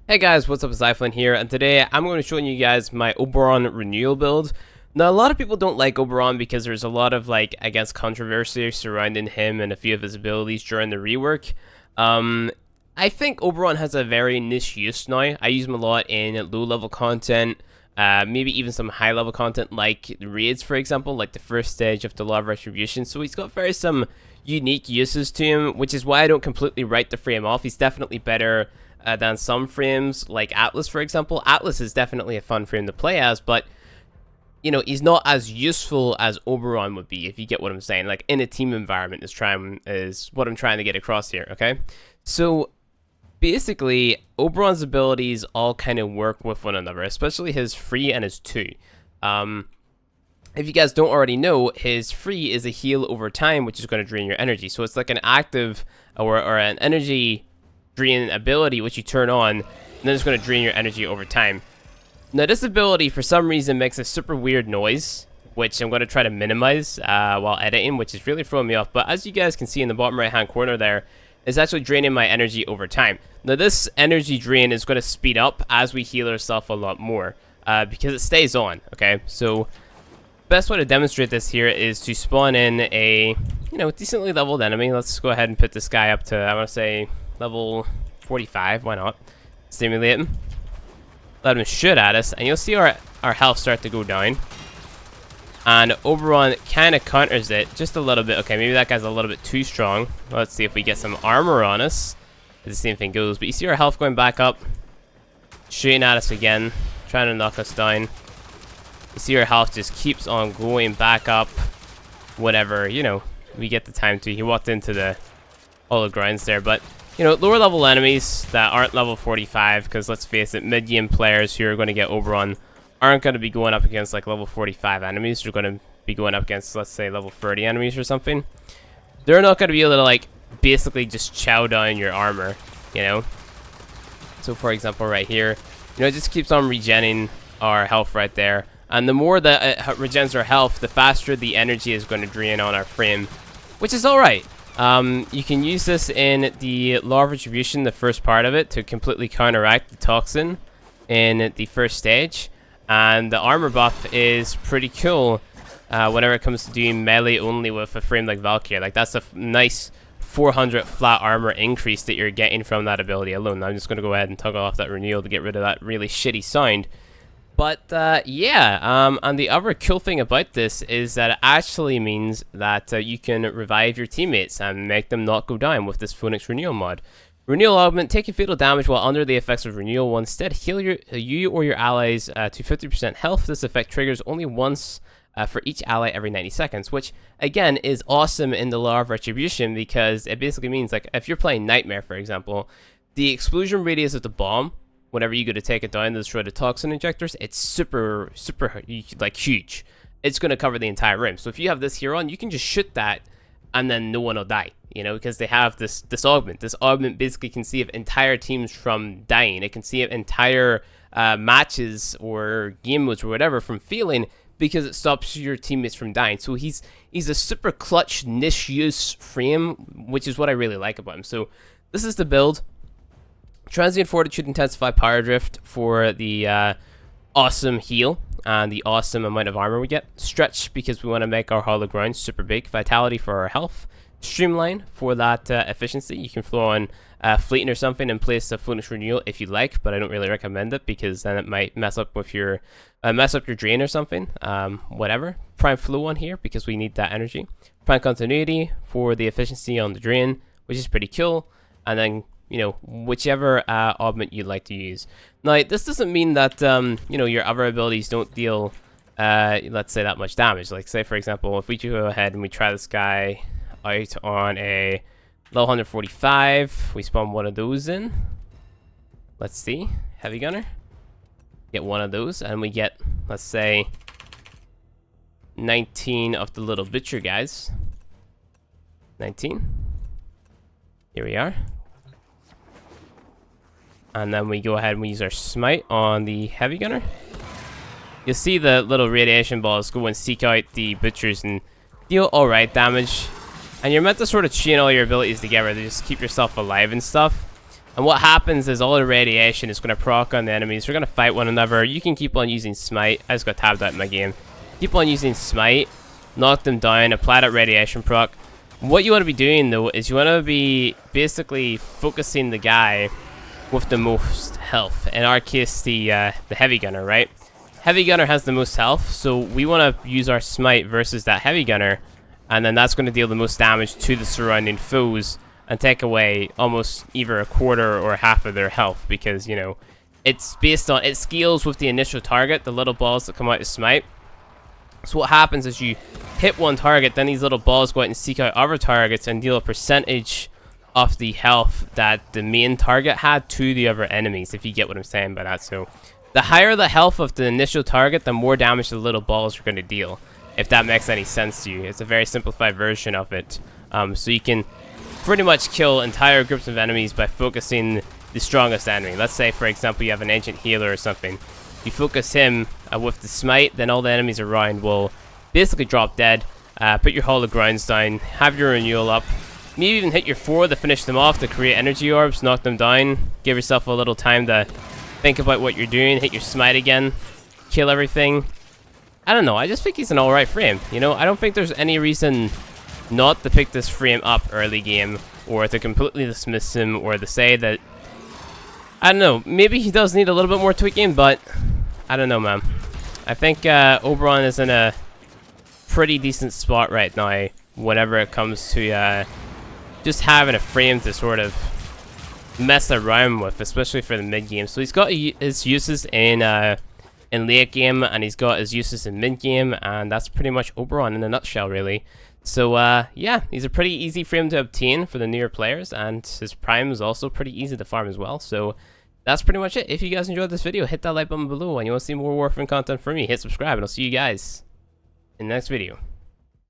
Hey guys, what's up? It's iFlynn here, and today I'm going to show you guys my Oberon Renewal build. Now, a lot of people don't like Oberon because there's a lot of, I guess, controversy surrounding him and a few of his abilities during the rework. I think Oberon has a very niche use now. I use him a lot in low-level content, maybe even some high-level content like raids, for example, like the first stage of the Law of Retribution. So he's got some unique uses to him, which is why I don't completely write the frame off. He's definitely better than some frames like Atlas, for example. Atlas is definitely a fun frame to play as, but you know, he's not as useful as Oberon would be, if you get what I'm saying. Like in a team environment is what I'm trying to get across here. Okay, so basically Oberon's abilities all kind of work with one another, especially his free and his 2. If you guys don't already know, his free is a heal over time, which is going to drain your energy. So it's like an active or an energy drain ability which you turn on, and then it's going to drain your energy over time. Now this ability for some reason makes a super weird noise, which I'm going to try to minimize while editing, which is really throwing me off. But as you guys can see in the bottom right hand corner there, it's actually draining my energy over time. Now this energy drain is going to speed up as we heal ourselves a lot more because it stays on. Okay, so best way to demonstrate this here is to spawn in a decently leveled enemy. Let's go ahead and put this guy up to, I want to say, level 45, why not? Stimulate him. Let him shoot at us, and you'll see our health start to go down. And Oberon kind of counters it just a little bit. Okay, maybe that guy's a little bit too strong. Let's see if we get some armor on us. The same thing goes. But you see our health going back up. Shooting at us again. Trying to knock us down. You see our health just keeps on going back up. Whatever, we get the time to. He walked into the all the grinds there, but lower level enemies that aren't level 45, because let's face it, mid-game players who are going to get Oberon aren't going to be going up against like level 45 enemies. They're going to be going up against, let's say, level 30 enemies or something. They're not going to be able to like basically just chow down your armor, So for example, right here, it just keeps on regenerating our health right there. And the more that it regens our health, the faster the energy is going to drain on our frame, which is alright. You can use this in the Law of Retribution, the first part of it, to completely counteract the Toxin in the first stage. And the armor buff is pretty cool whenever it comes to doing melee only with a frame like Valkyrie. Like, that's a nice 400 flat armor increase that you're getting from that ability alone. I'm just going to go ahead and toggle off that Renewal to get rid of that really shitty sound. But yeah, and the other cool thing about this is that it actually means that you can revive your teammates and make them not go down with this Phoenix Renewal mod. Renewal augment, taking fatal damage while under the effects of Renewal will instead heal you or your allies to 50% health. This effect triggers only once for each ally every 90 seconds, which again is awesome in the Law of Retribution, because it basically means, like, if you're playing Nightmare, for example, the explosion radius of the bomb, whenever you go to take it down to destroy the toxin injectors, it's super like huge. It's going to cover the entire room. So if you have this here on, you can just shoot that and then no one will die, because they have this augment. This augment basically can save entire teams from dying. It can save entire matches or game modes or whatever from failing, because it stops your teammates from dying. So he's a super clutch niche use frame, which is what I really like about him. So this is the build. Transient Fortitude, Intensify Power Drift for the awesome heal and the awesome amount of armor we get. Stretch, because we want to make our hollow ground super big. Vitality for our health. Streamline for that efficiency. You can throw on Fleeting or something in place of Phoenix Renewal if you like, but I don't really recommend it because then it might mess up with your drain or something. Whatever. Prime Flow on here because we need that energy. Prime Continuity for the efficiency on the drain, which is pretty cool. And then whichever augment you'd like to use. Now, this doesn't mean that, your other abilities don't deal, let's say, that much damage. Like, say, for example, if we go ahead and we try this guy out on a level 145, we spawn one of those in. Let's see. Heavy Gunner. Get one of those, and we get, let's say, 19 of the little butcher guys. 19. Here we are. And then we go ahead and we use our smite on the heavy gunner. You'll see the little radiation balls go and seek out the butchers and deal alright damage. And you're meant to sort of chain all your abilities together to just keep yourself alive and stuff. And what happens is all the radiation is going to proc on the enemies. They're going to fight one another. You can keep on using Smite. I just got tabbed out in my game. Keep on using Smite, knock them down, apply that radiation proc. What you want to be doing though is you want to be basically focusing the guy with the most health. In our case, the heavy gunner, right? Heavy gunner has the most health, so we want to use our Smite versus that heavy gunner, and then that's going to deal the most damage to the surrounding foes and take away almost either a quarter or half of their health, because, you know, it's based on, it scales with the initial target, the little balls that come out of Smite. So what happens is you hit one target, then these little balls go out and seek out other targets and deal a percentage of the health that the main target had to the other enemies, if you get what I'm saying by that. So the higher the health of the initial target, the more damage the little balls are going to deal, if that makes any sense to you. It's a very simplified version of it. So you can pretty much kill entire groups of enemies by focusing the strongest enemy. Let's say, for example, you have an ancient healer or something. You focus him with the Smite, then all the enemies around will basically drop dead. Put your Hall of Grounds down, have your Renewal up, maybe even hit your 4 to finish them off, to create energy orbs, knock them down, give yourself a little time to think about what you're doing, hit your Smite again, kill everything. I don't know, I just think he's an alright frame, you know? I don't think there's any reason not to pick this frame up early game, or to completely dismiss him, or to say that, I don't know, maybe he does need a little bit more tweaking, but I don't know, man. I think Oberon is in a pretty decent spot right now whenever it comes to just having a frame to sort of mess around with, especially for the mid game. So he's got his uses in late game, and he's got his uses in mid game, and that's pretty much Oberon in a nutshell, really. So yeah, he's a pretty easy frame to obtain for the newer players, and his prime is also pretty easy to farm as well. So that's pretty much it. If you guys enjoyed this video, hit that like button below, and you want to see more Warframe content from me, hit subscribe, and I'll see you guys in the next video.